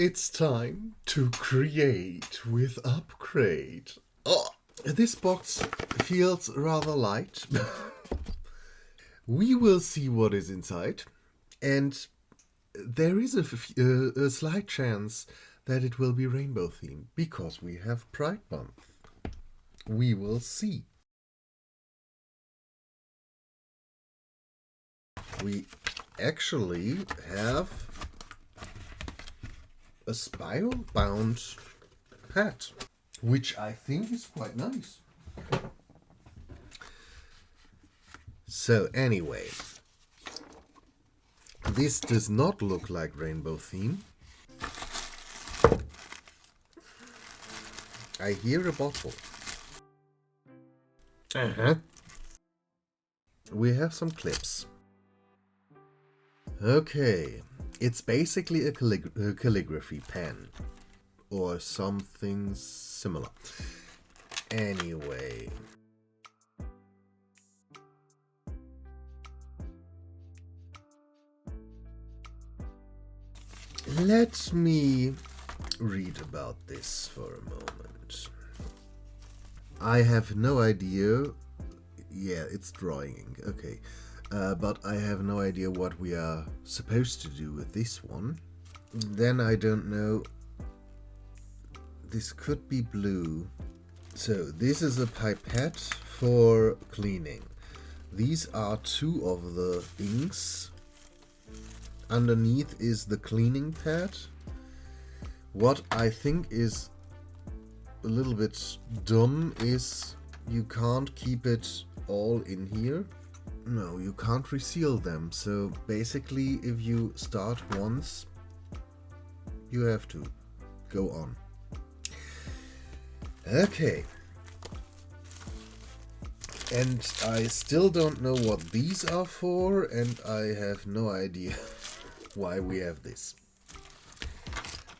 It's time to create with upcrate. Oh, this box feels rather light. We will see what is inside, and there is a slight chance that it will be rainbow themed because we have Pride Month. We will see. We actually have a spiral bound hat, which I think is quite nice. So anyway, this does not look like rainbow theme. I hear a bottle. We have some clips. Okay, it's basically a calligraphy pen or something similar. Anyway, let me read about this for a moment. I have no idea. Yeah, it's drawing ink. Okay. But I have no idea what we are supposed to do with this one. Then I don't know. This could be blue. So this is a pipette for cleaning. These are two of the inks. Underneath is the cleaning pad. What I think is a little bit dumb is you can't keep it all in here. No, you can't reseal them. So basically, if you start once, you have to go on. Okay. And I still don't know what these are for, and I have no idea why we have this.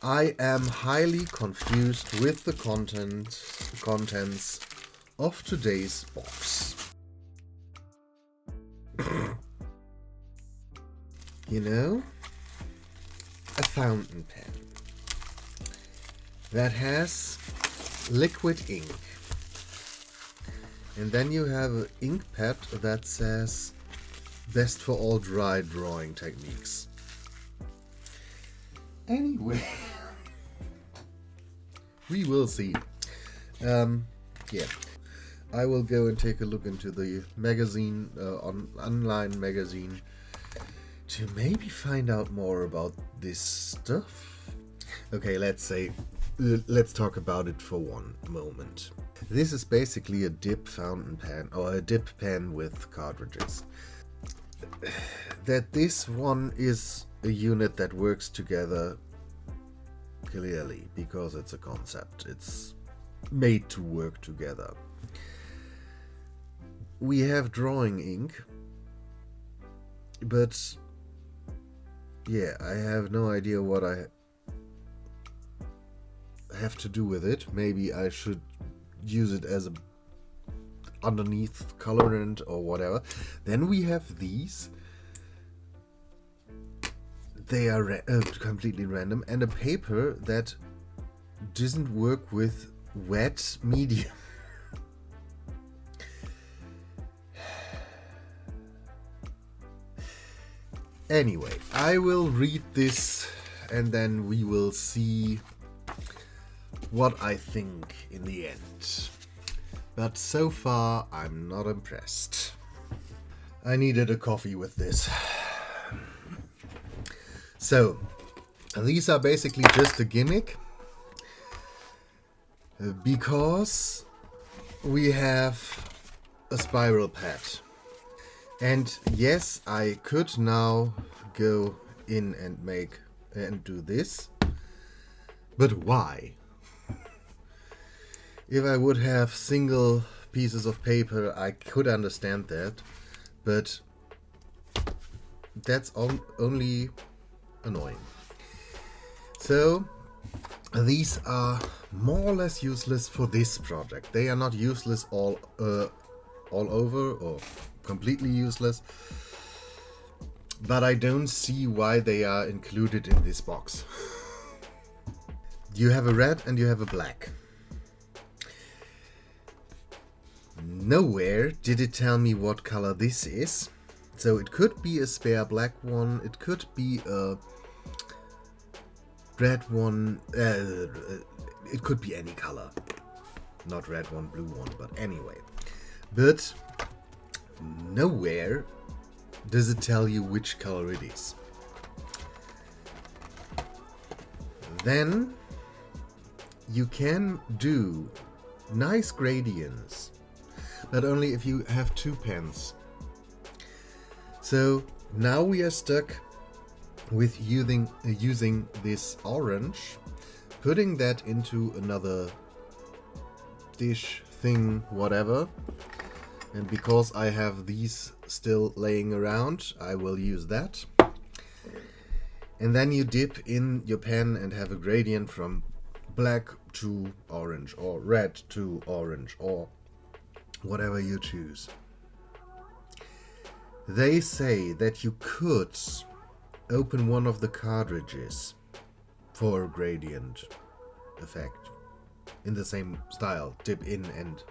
I am highly confused with the contents of today's box. You know, a fountain pen that has liquid ink. And then you have an ink pad that says best for all dry drawing techniques. Anyway, we will see. Yeah. I will go and take a look into the magazine, online magazine, to maybe find out more about this stuff. Okay, let's talk about it for one moment. This is basically a dip fountain pen, or a dip pen with cartridges. That this one is a unit that works together clearly, because it's a concept. It's made to work together. We have drawing ink, but yeah, I have no idea what I have to do with it. Maybe I should use it as a underneath colorant or whatever. Then we have these. They are completely random, and a paper that doesn't work with wet medium. Anyway, I will read this and then we will see what I think in the end. But so far, I'm not impressed. I needed a coffee with this. So, these are basically just a gimmick, because we have a spiral pad. And yes, I could now go in and make and do this, but why? If I would have single pieces of paper, I could understand that, but that's only annoying. So these are more or less useless for this project. They are not useless all over, or completely useless, but I don't see why they are included in this box. You have a red and you have a black. Nowhere did it tell me what color this is. So it could be a spare black one, it could be a red one, it could be any color. Not red one, blue one, but anyway. But nowhere does it tell you which color it is. Then you can do nice gradients, but only if you have 2 pens. So now we are stuck with using this orange, putting that into another dish thing, whatever. And because I have these still laying around, I will use that. And then you dip in your pen and have a gradient from black to orange, or red to orange, or whatever you choose. They say that you could open one of the cartridges for a gradient effect in the same style, dip in and...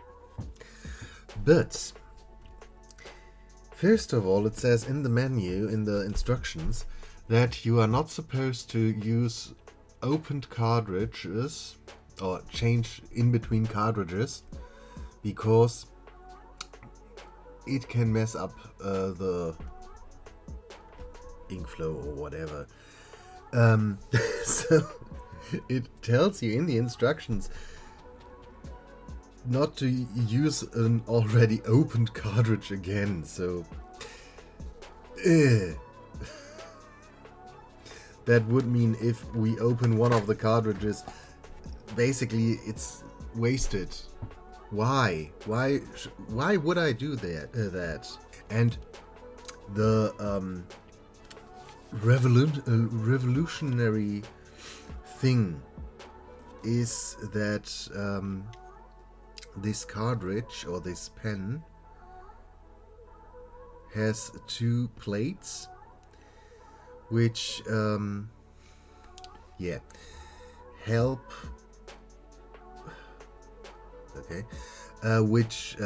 But first of all, it says in the menu, in the instructions, that you are not supposed to use opened cartridges or change in between cartridges, because it can mess up the ink flow or whatever. So it tells you in the instructions not to use an already opened cartridge again, so that would mean if we open one of the cartridges, basically it's wasted. Why would I do that? And the revolutionary thing is that this cartridge or this pen has 2 plates, which help. Okay, which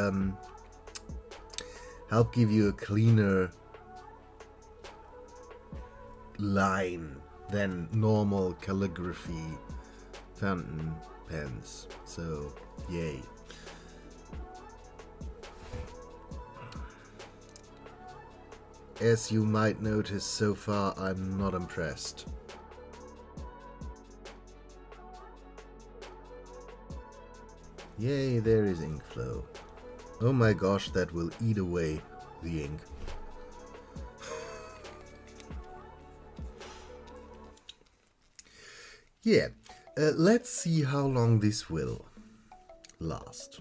help give you a cleaner line than normal calligraphy fountain pens. So, yay. As you might notice, so far I'm not impressed. Yay, there is ink flow. Oh my gosh, that will eat away the ink. Yeah, let's see how long this will last.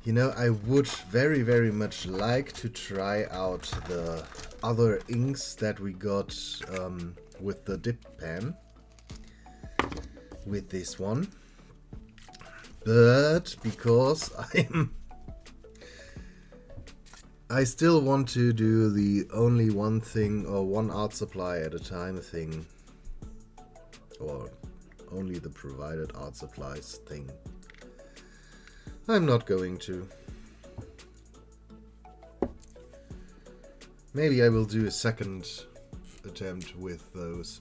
You know, I would very, very much like to try out the other inks that we got with the dip pen, with this one. But because I still want to do the only one thing or one art supply at a time thing, or only the provided art supplies thing, I'm not going to. Maybe I will do a second attempt with those.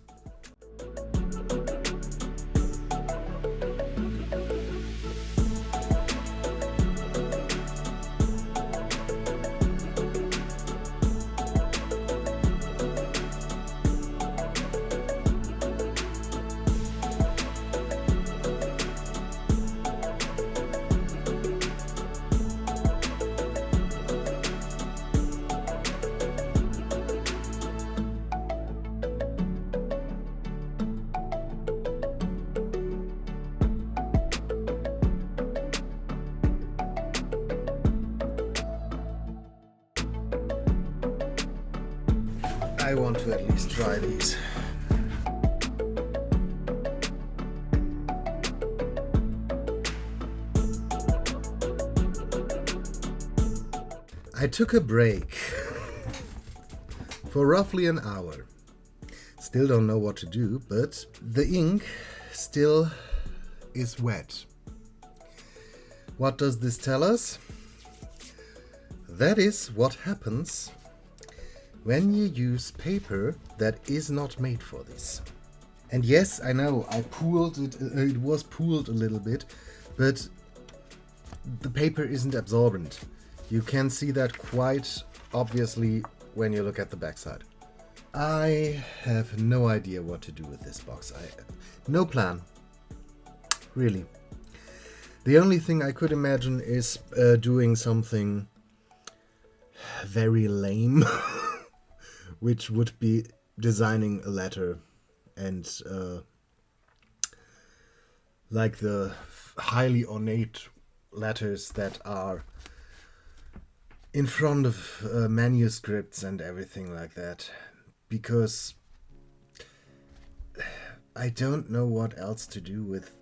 I want to at least try these. I took a break for roughly an hour. Still don't know what to do, but the ink still is wet. What does this tell us? That is what happens when you use paper that is not made for this. And yes, I know, I pooled it, it was pooled a little bit, but the paper isn't absorbent. You can see that quite obviously when you look at the backside. I have no idea what to do with this box. No plan. Really. The only thing I could imagine is doing something very lame, which would be designing a letter and like the highly ornate letters that are in front of manuscripts and everything like that, because I don't know what else to do with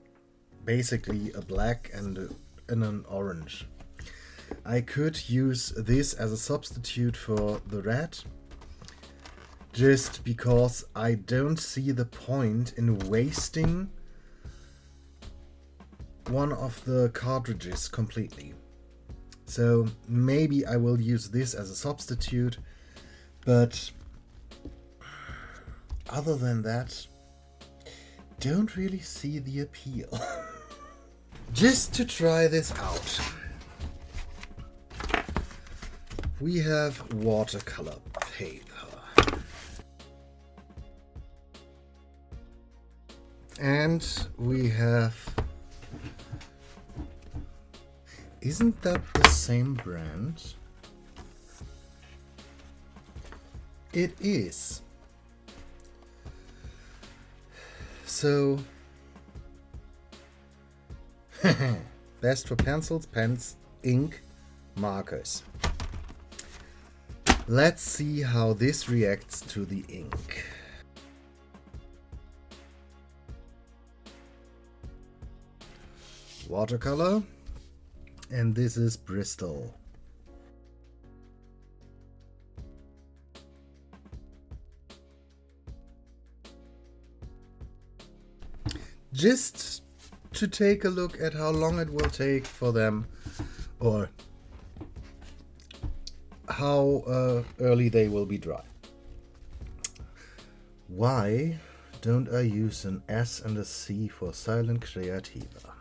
basically a black and an orange. I could use this as a substitute for the red, just because I don't see the point in wasting one of the cartridges completely. So maybe I will use this as a substitute, but other than that, don't really see the appeal. Just to try this out, we have watercolor paper. And we have... Isn't that the same brand? It is. So... best for pencils, pens, ink, markers. Let's see how this reacts to the ink. Watercolor, and this is Bristol. Just to take a look at how long it will take for them, or how early they will be dry. Why don't I use an S and a C for Silent Creativa?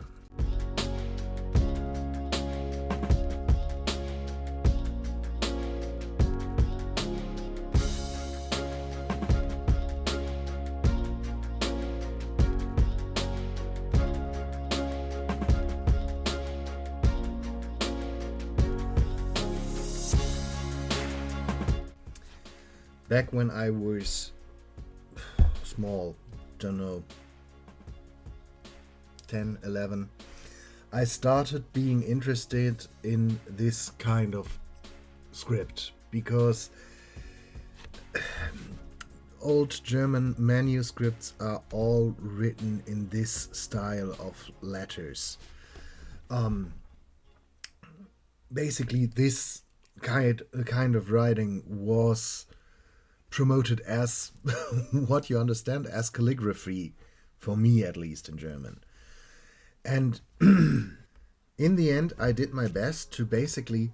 Back when I was small, don't know, 10, 11, I started being interested in this kind of script because old German manuscripts are all written in this style of letters. Basically, this kind of writing was promoted as what you understand as calligraphy, for me at least in German. And in the end I did my best to basically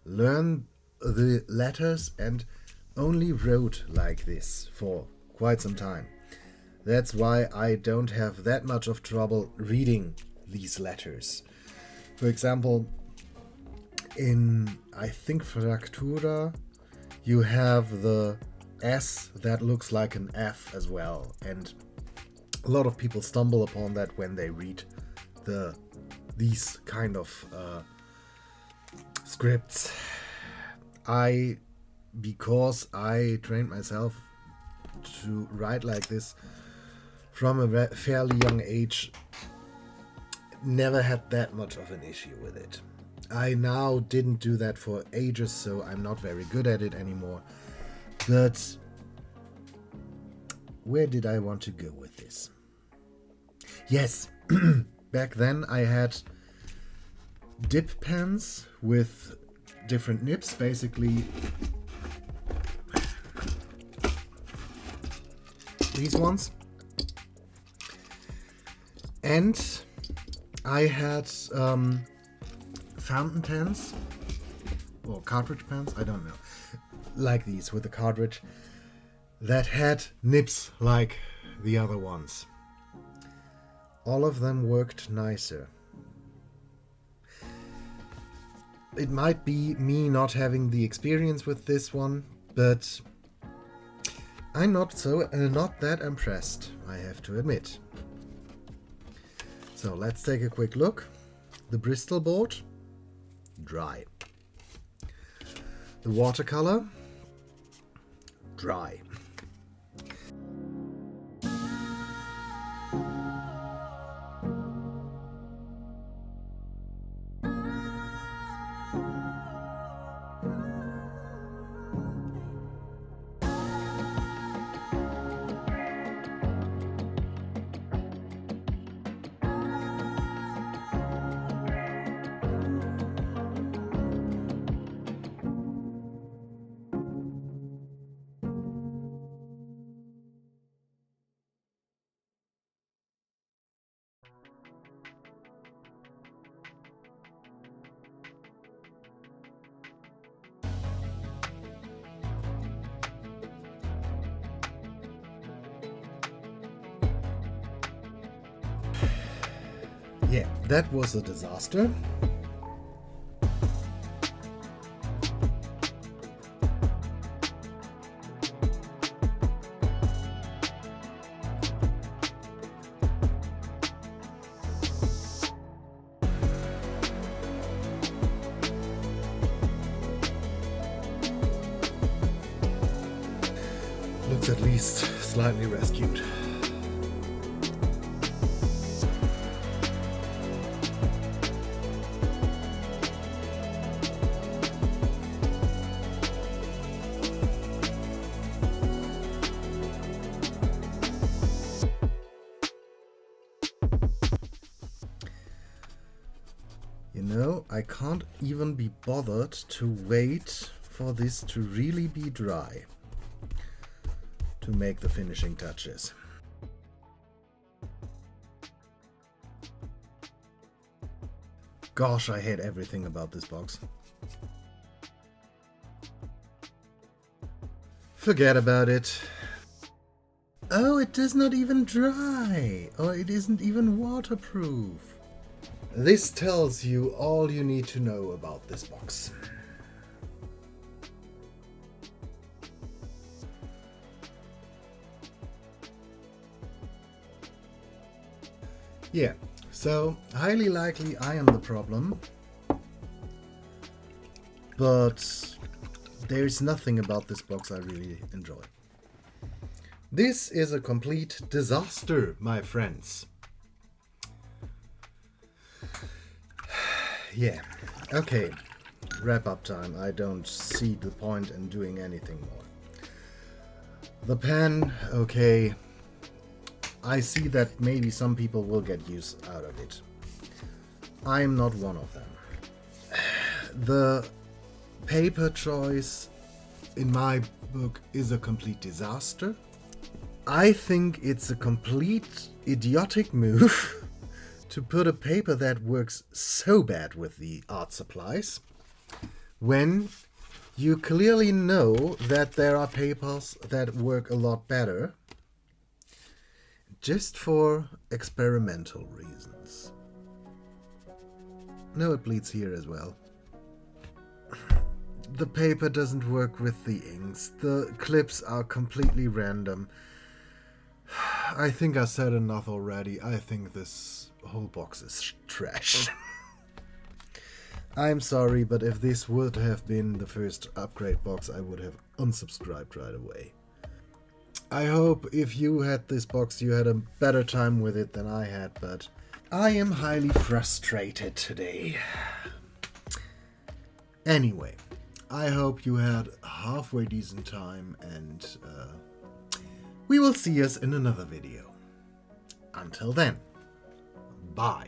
learn the letters and only wrote like this for quite some time. That's why I don't have that much of trouble reading these letters. For example, in I think Fraktura you have the S that looks like an F as well, and a lot of people stumble upon that when they read these kind of scripts. Because I trained myself to write like this from a fairly young age, never had that much of an issue with it. I now didn't do that for ages, so I'm not very good at it anymore. But where did I want to go with this? Yes, back then I had dip pens with different nibs, basically these ones. And I had fountain pens or cartridge pens, I don't know, like these with the cartridge that had nibs like the other ones. All of them worked nicer. It might be me not having the experience with this one, but I'm not that impressed, I have to admit. So let's take a quick look. The Bristol board, dry. The watercolor, dry. Yeah, that was a disaster. Looks at least slightly rescued. You know, I can't even be bothered to wait for this to really be dry to make the finishing touches. Gosh, I hate everything about this box. Forget about it. Oh, it does not even dry, or it isn't even waterproof. This tells you all you need to know about this box. Yeah, so highly likely I am the problem, but there's nothing about this box I really enjoy. This is a complete disaster, my friends. Yeah, okay, wrap up time. I don't see the point in doing anything more. The pen, okay, I see that maybe some people will get use out of it. I'm not one of them. The paper choice, in my book, is a complete disaster. I think it's a complete idiotic move to put a paper that works so bad with the art supplies when you clearly know that there are papers that work a lot better just for experimental reasons. No, it bleeds here as well. The paper doesn't work with the inks. The clips are completely random. I think I said enough already. I think this whole box is trash. I'm sorry, but if this would have been the first upgrade box, I would have unsubscribed right away. I hope if you had this box you had a better time with it than I had, but I am highly frustrated today. Anyway, I hope you had a halfway decent time, and we will see us in another video. Until then, bye.